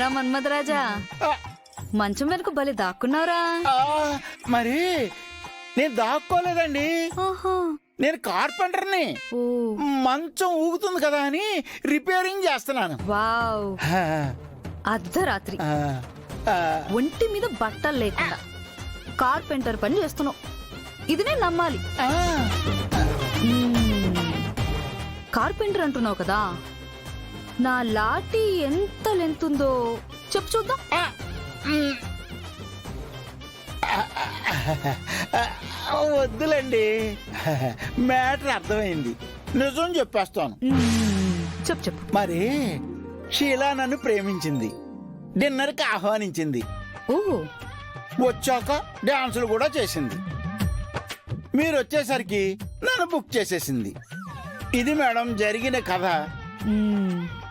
ఏరా మన్మధరాజా, మంచం వెనుక బలి దాక్కున్నావురా? మరి నేను దాక్కోలేదండి. నేను కార్పెంటర్ని. మంచం ఊగుతుంది కదా అని రిపేరింగ్ చేస్తున్నాను. వావ్, అర్ధరాత్రి ఒంటి మీద బట్టలు లేకుండా కార్పెంటర్ పని చేస్తున్నావు. ఇది నేను నమ్మాలి. కార్పెంటర్ అంటున్నావు కదా, నా లాఠీ ఎంత లెంతుందో చెప్పు చూద్దాం. వద్దులండి, మ్యాటర్ అర్థమైంది. నిజం చెప్పేస్తాను. చెప్పు చెప్పు. మరి షీలా నన్ను ప్రేమించింది, డిన్నర్కి ఆహ్వానించింది, వచ్చాక డాన్సులు కూడా చేసింది. మీరు వచ్చేసరికి నన్ను బుక్ చేసేసింది. ఇది మేడం జరిగిన కథ.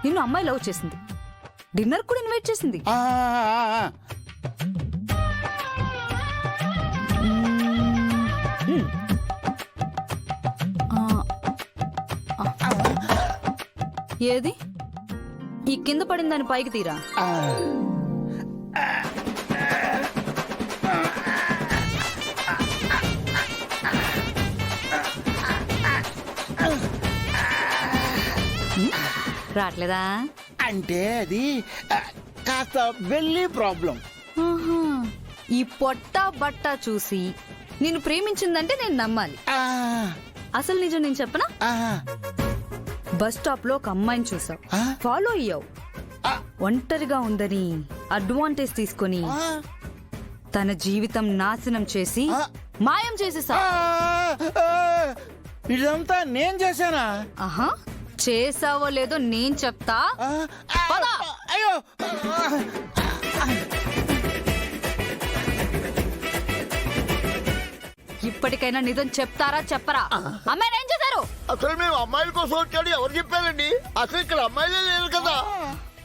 నిన్ను అమ్మాయి లవ్ చేసింది, డిన్నర్ కూడా ఇన్వైట్ చేసింది. ఏది ఈ కింద పడింది దాని పైకి తీరా. రావట్లేదా? అంటే అది కాస్త బెల్లీ ప్రాబ్లం. ఈ పొట్ట బట్ట చూసి నిన్ను ప్రేమించిందంటే నేను నమ్మాలి. అసలు నిజం నేను చెప్పనా? బస్ స్టాప్ లో ఒక అమ్మాయిని చూసావు, ఫాలో అయ్యావు, ఒంటరిగా ఉందని అడ్వాంటేజ్ తీసుకొని తన జీవితం నాశనం చేసి మాయం చేసేసా. ఇదంతా నేను చేశానా? ఆహా, చేసావో లేదో నేను చెప్తా. అయ్యో, ఇప్పటికైనా నిజం చెప్తారా చెప్పరా? అమ్మాయిని ఏం చేశారు? అసలు మేము అమ్మాయిల కోసం వచ్చాడు ఎవరు చెప్పారండి? అసలు ఇక్కడ అమ్మాయిలే లేరు కదా.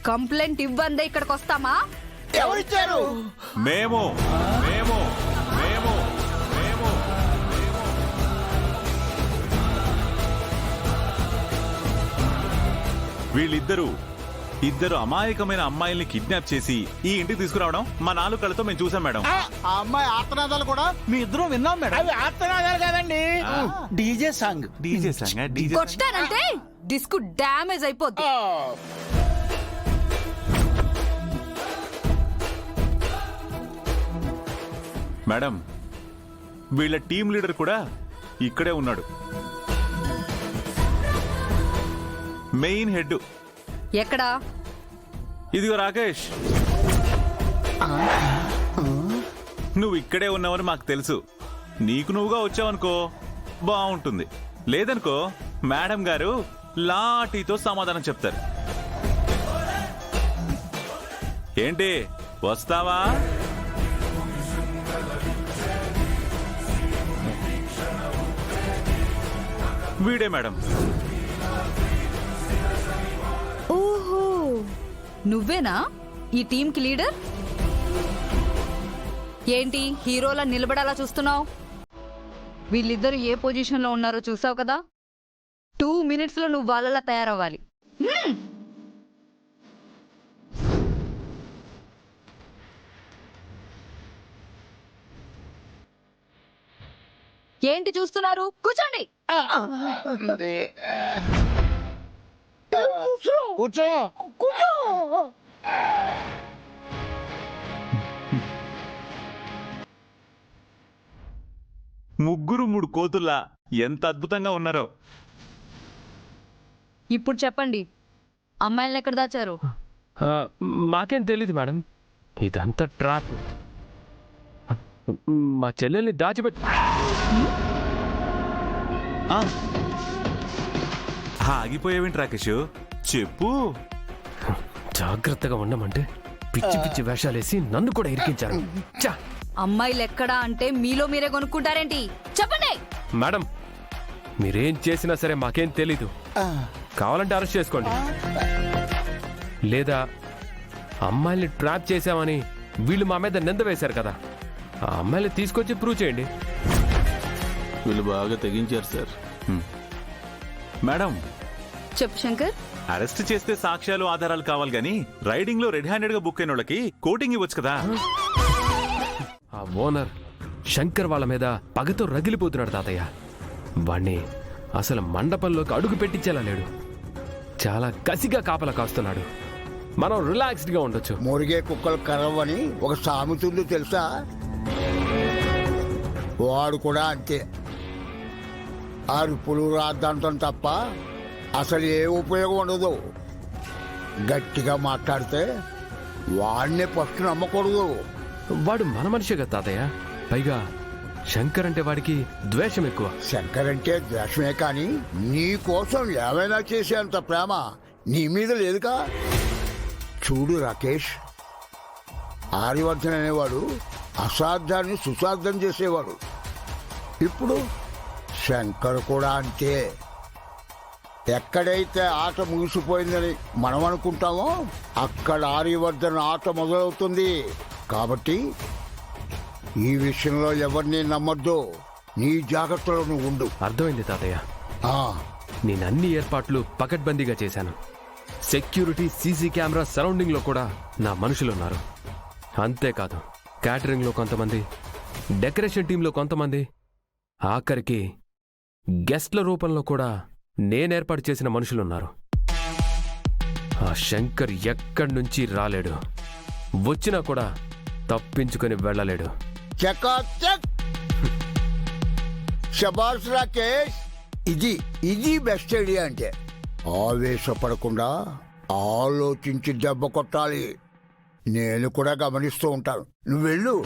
కంప్లైంట్ ఇవ్వందే ఇక్కడికి వస్తామా? ఎవరిచ్చారు? మేము మేము మేము మేము వీళ్ళిద్దరూ అమాయకమైన అమ్మాయిల్ని కిడ్నాప్ చేసి ఈ ఇంటికి తీసుకురావడం మా 4 కళ్ళతో మేము చూసాం మేడం. ఆ అమ్మాయి ఆర్తనాదాలు కూడా మీ ఇద్దరు విన్నాం మేడం. అవి ఆర్తనాదాలు కాదండి, డీజే సాంగ్. కొట్టానంటే డిస్క్ డ్యామేజ్ అయిపోద్ది. మేడం, వీళ్ళ టీం లీడర్ కూడా ఇక్కడే ఉన్నాడు. మెయిన్ హెడ్ ఎక్కడా? ఇదిగో రాకేష్, నువ్వు ఇక్కడే ఉన్నావని మాకు తెలుసు. నీకు నువ్వుగా వచ్చావనుకో బాగుంటుంది, లేదనుకో మేడం గారు లాఠీతో సమాధానం చెప్తారు. ఏంటి, వస్తావా? వీడే మేడం. ఓహో, నువ్వేనా ఈ టీం కి లీడర్? ఏంటి హీరోలా నిలబడాలా చూస్తున్నావు? వీళ్ళిద్దరు ఏ పొజిషన్ లో ఉన్నారో చూసావు కదా. 2 minutes లో నువ్వు వాళ్ళలా తయారవ్వాలి. ఏంటి చూస్తున్నారు? కూర్చోండి. కూర్చో. ముగ్గురు 3 కోతుల్లా ఎంత అద్భుతంగా ఉన్నారో. ఇప్పుడు చెప్పండి, అమ్మాయిలను ఎక్కడ దాచారు? మాకేం తెలీదు మేడం, ఇదంతా ట్రాప్. మా చెల్లెల్ని దాచిపెట్టి ఆగిపోయావేంటి రాకేష్, చెప్పు. జాగ్రత్తగా ఉండమంటే పిచ్చి పిచ్చి వేషాలేసి నన్ను కూడా ఇరికించారు. అమ్మాయిలు ఎక్కడా అంటే మీలో మీరే కొనుక్కుంటారేంటి? చెప్పండి. మేడం, మీరేం చేసినా సరే మాకేం తెలీదు. కావాలంటే అరెస్ట్ చేసుకోండి, లేదా అమ్మాయిల్ని ట్రాప్ చేశామని వీళ్ళు మా మీద నింద వేశారు కదా, ఆ అమ్మాయిని తీసుకొచ్చి ప్రూవ్ చేయండి. వీళ్ళు బాగా తెగించారు సార్. మేడం, చెప్పు శంకర్. అరెస్ట్ చేస్తే సాక్ష్యాలు ఆధారాలు కావాలి గానీ రైడింగ్ లో రెడ్ హ్యాండెడ్ గా బుక్ అయిన వాళ్ళకి కోటింగ్ ఇవ్వచ్చు కదా. ఆ ఓనర్ శంకర్ వాళ్ళ మీద పగతో రగిలిపోతున్నాడు తాతయ్య. వాణ్ణి అసలు మండపంలోకి అడుగు పెట్టించేలా లేడు. చాలా కసిగా కాపలా కాస్తున్నాడు. మనం రిలాక్స్డ్ గా ఉండొచ్చు. మురిగే కుక్కలు కరవని ఒక సామెత ఉంది తెలుసా? వాడు కూడా అంతే. అరుపులు రాద్దంతం తప్ప అసలు ఏ ఉపయోగం ఉండదు. గట్టిగా మాట్లాడితే వాడినే ఫస్ట్ నమ్మకూడదు. వాడు మన మనిషే కదా తాతయ్య. పైగా శంకర్ అంటే వాడికి ద్వేషం ఎక్కువ. శంకర్ అంటే ద్వేషమే కానీ నీ కోసం ఏమైనా చేసేంత ప్రేమ నీ మీద లేదుగా. చూడు రాకేష్, ఆర్యవర్ధన్ అనేవాడు అసాధ్యాన్ని సుసాధ్యం చేసేవాడు. ఇప్పుడు శంకర్ కూడా అంతే. ఎక్కడైతే ఆట ముగిసిపోయిందని మనం అనుకుంటామో అక్కడ ఆర్యవర్ధన్ ఆట మొదలవుతుంది. కాబట్టి ఈ విషయంలో ఎవరిని నమ్మొద్దు. నీ జాగ్రత్తలో నువ్వు ఉండు. అర్థమైంది తాతయ్య. ఆ, నేను అన్ని ఏర్పాట్లు పకడ్బందీగా చేశాను. సెక్యూరిటీ, సీసీ కెమెరా సరౌండింగ్ లో కూడా నా మనుషులున్నారు. అంతేకాదు క్యాటరింగ్ లో కొంతమంది, డెకరేషన్ టీంలో కొంతమంది, ఆఖరికి గెస్ట్ల రూపంలో కూడా నేనేర్పాటు చేసిన మనుషులున్నారు. ఆ శంకర్ ఎక్కడి నుంచి రాలేడు. వచ్చినా కూడా తప్పించుకొని వెళ్ళలేడు. చకాచక్. శబాష్ రాకేష్. ఇది బెస్ట్ ఐడియా. అంటే ఆవేశపడకుండా ఆలోచించి దెబ్బ కొట్టాలి. నేను కూడా గమనిస్తూ ఉంటాను. నువ్వు వెళ్ళు.